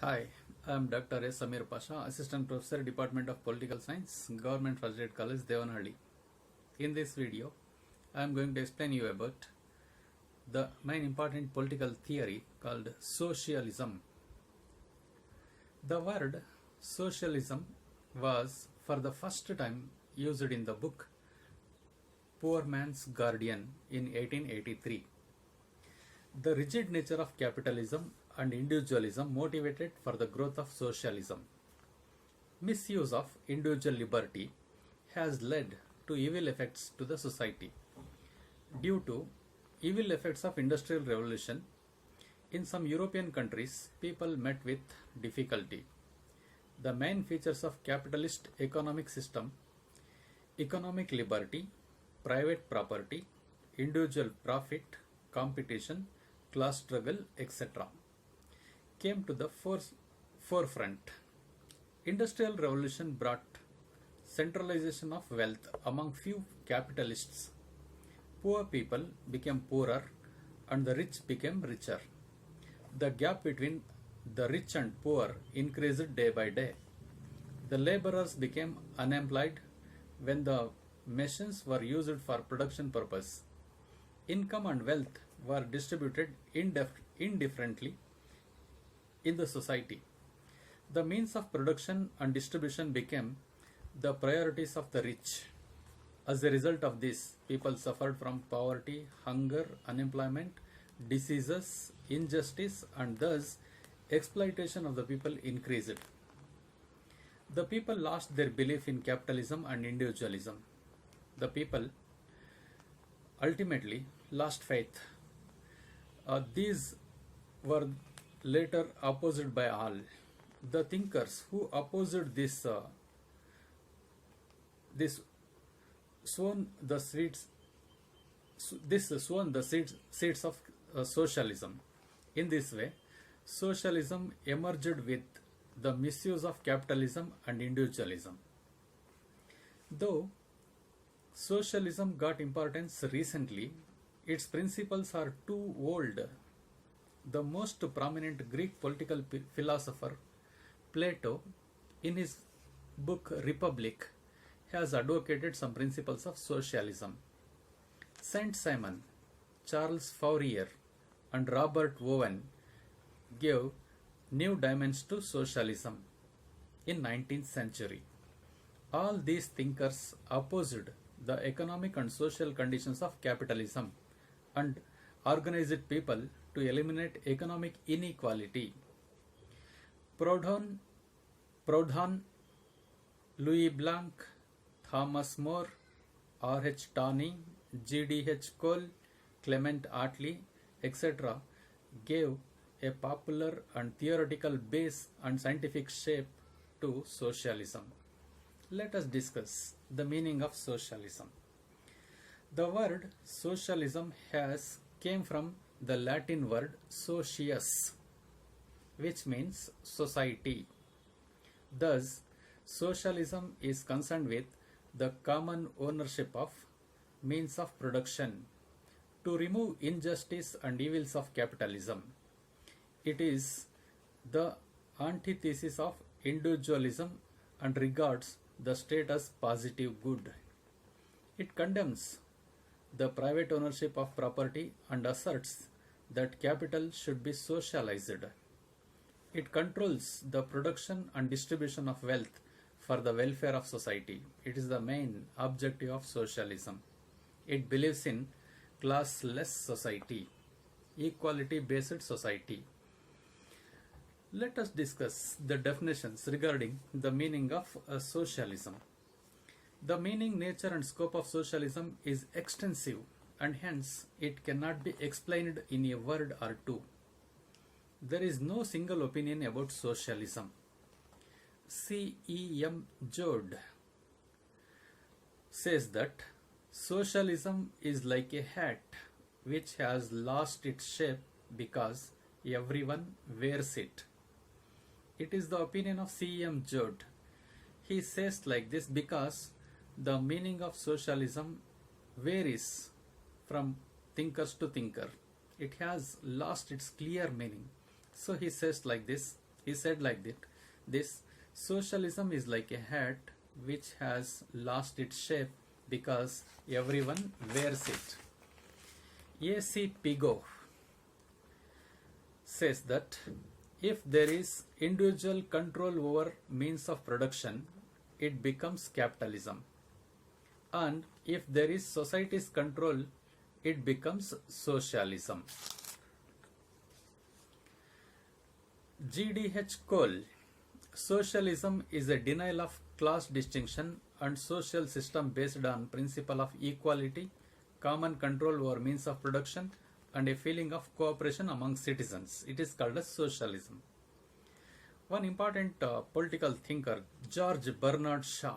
Hi, I am Dr. S. Samir Pasha, Assistant Professor, Department of Political Science, Government First Grade College, Devanhalli. In this video, I am going to explain you about the main important political theory called socialism. The word socialism was for the first time used in the book Poor Man's Guardian in 1883. The rigid nature of capitalism and individualism motivated for the growth of socialism. Misuse of individual liberty has led to evil effects to the society. Due to evil effects of industrial revolution, in some European countries, people met with difficulty. The main features of capitalist economic system: economic liberty, private property, individual profit, competition, class struggle, etc., came to the forefront. Industrial revolution brought centralization of wealth among few capitalists. Poor people became poorer and the rich became richer. The gap between the rich and poor increased day by day. The laborers became unemployed when the machines were used for production purpose. Income and wealth were distributed indifferently in the society. The means of production and distribution became the priorities of the rich. As a result of this, people suffered from poverty, hunger, unemployment, diseases, injustice, and thus exploitation of the people increased. The people lost their belief in capitalism and individualism. The people ultimately lost faith. These were later opposed by all. The thinkers who opposed this sown the seeds seeds of socialism. In this way, socialism emerged with the misuse of capitalism and individualism. Though socialism got importance recently, its principles are too old. The most prominent Greek political philosopher, Plato, in his book Republic, has advocated some principles of socialism. Saint Simon, Charles Fourier, and Robert Owen gave new dimensions to socialism in 19th century. All these thinkers opposed the economic and social conditions of capitalism and organized people to eliminate economic inequality. Proudhon, Louis Blanc, Thomas More, R.H. Tawney, G.D.H. Cole, Clement Attlee, etc. gave a popular and theoretical base and scientific shape to socialism. Let us discuss the meaning of socialism. The word socialism came from the Latin word socius, which means society. Thus, socialism is concerned with the common ownership of means of production to remove injustice and evils of capitalism. It is the antithesis of individualism and regards the state as positive good. It condemns the private ownership of property and asserts that capital should be socialized. It controls the production and distribution of wealth for the welfare of society. It is the main objective of socialism. It believes in classless society, equality-based society. Let us discuss the definitions regarding the meaning of socialism. The meaning, nature, and scope of socialism is extensive, and hence it cannot be explained in a word or two. There is no single opinion about socialism. C.E.M. Joad says that socialism is like a hat which has lost its shape because everyone wears it. It is the opinion of C.E.M. Joad. He says like this because the meaning of socialism varies from thinkers to thinker. It has lost its clear meaning. So he says like this, He said like that, this socialism is like a hat which has lost its shape because everyone wears it. A.C. Pigot says that if there is individual control over means of production, it becomes capitalism. And if there is society's control, it becomes socialism. G.D.H. Cole, socialism is a denial of class distinction and social system based on principle of equality, common control over means of production, and a feeling of cooperation among citizens. It is called as socialism. One important political thinker, George Bernard Shaw,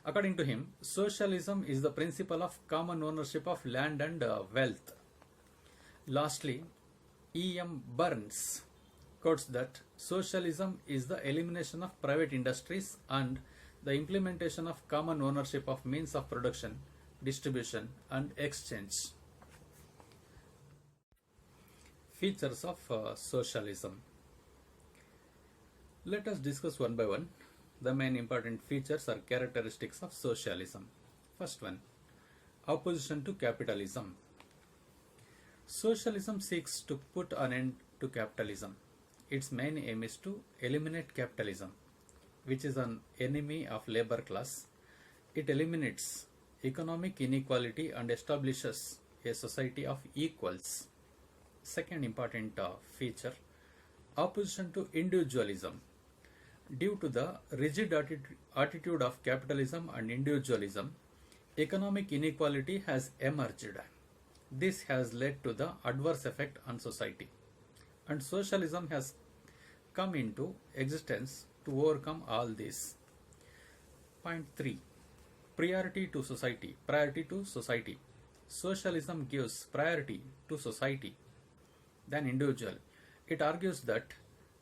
according to him, socialism is the principle of common ownership of land and wealth. Lastly, E.M. Burns quotes that socialism is the elimination of private industries and the implementation of common ownership of means of production, distribution, and exchange. Features of socialism. Let us discuss one by one the main important features or characteristics of socialism. First one, opposition to capitalism. Socialism seeks to put an end to capitalism. Its main aim is to eliminate capitalism, which is an enemy of labor class. It eliminates economic inequality and establishes a society of equals. Second important feature, opposition to individualism. Due to the rigid attitude of capitalism and individualism, economic inequality has emerged. This has led to the adverse effect on society, and socialism has come into existence to overcome all this. Point 3. Priority to society. Priority to society. Socialism gives priority to society than individual. It argues that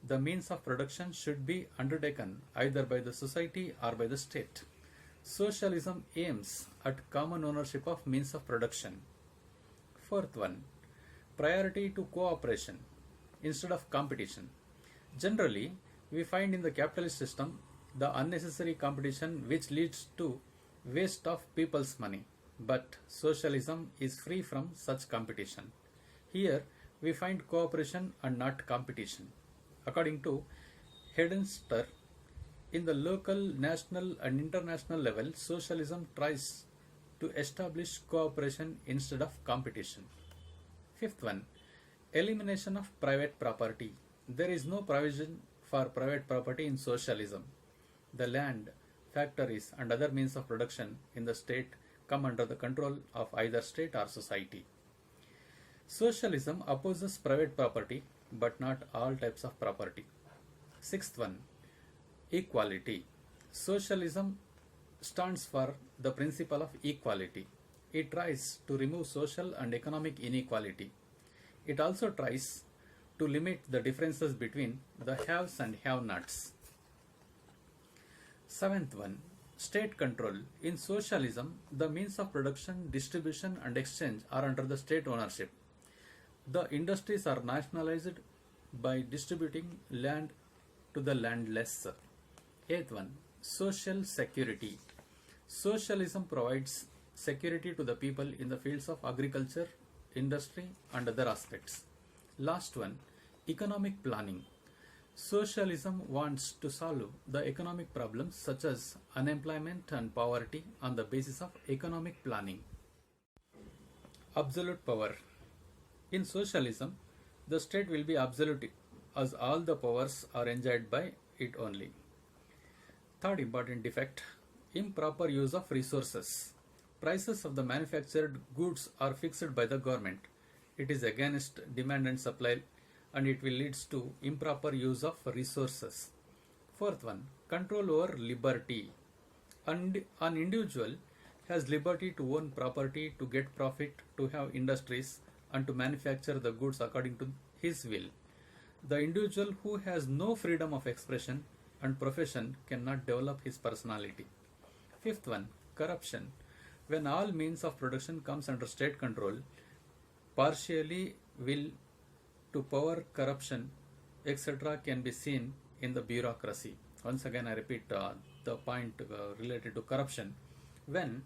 the means of production should be undertaken either by the society or by the state. Socialism aims at common ownership of means of production. Fourth one, priority to cooperation instead of competition. Generally, we find in the capitalist system the unnecessary competition which leads to waste of people's money. But socialism is free from such competition. Here, we find cooperation and not competition. According to Hedenster, in the local, national, and international level, socialism tries to establish cooperation instead of competition. Fifth one, elimination of private property. There is no provision for private property in socialism. The land, factories, and other means of production in the state come under the control of either state or society. Socialism opposes private property, but not all types of property. Sixth one, equality. Socialism stands for the principle of equality. It tries to remove social and economic inequality. It also tries to limit the differences between the haves and have-nots. Seventh one, state control. In socialism, the means of production, distribution, and exchange are under the state ownership. The industries are nationalized by distributing land to the landless. Eighth one, social security. Socialism provides security to the people in the fields of agriculture, industry, and other aspects. Last one, economic planning. Socialism wants to solve the economic problems such as unemployment and poverty on the basis of economic planning. Absolute power. In socialism, the state will be absolute as all the powers are enjoyed by it only. Third important defect, improper use of resources. Prices of the manufactured goods are fixed by the government. It is against demand and supply, and it will lead to improper use of resources. Fourth one, control over liberty. An individual has liberty to own property, to get profit, to have industries, and to manufacture the goods according to his will. The individual who has no freedom of expression and profession cannot develop his personality. Fifth one, corruption. When all means of production comes under state control, partially will to power corruption etc. can be seen in the bureaucracy. Once again, I repeat the point related to corruption. When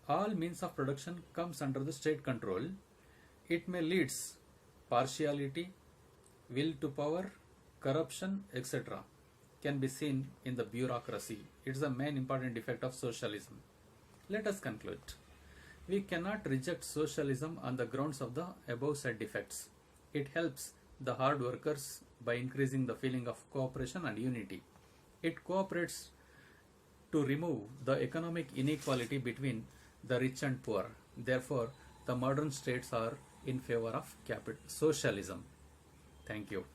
all means of production comes under the state control, it may leads partiality, will to power, corruption, etc. can be seen in the bureaucracy. It's the main important defect of socialism. Let us conclude. We cannot reject socialism on the grounds of the above said defects. It helps the hard workers by increasing the feeling of cooperation and unity. It cooperates to remove the economic inequality between the rich and poor. Therefore, the modern states are in favor of socialism. Thank you.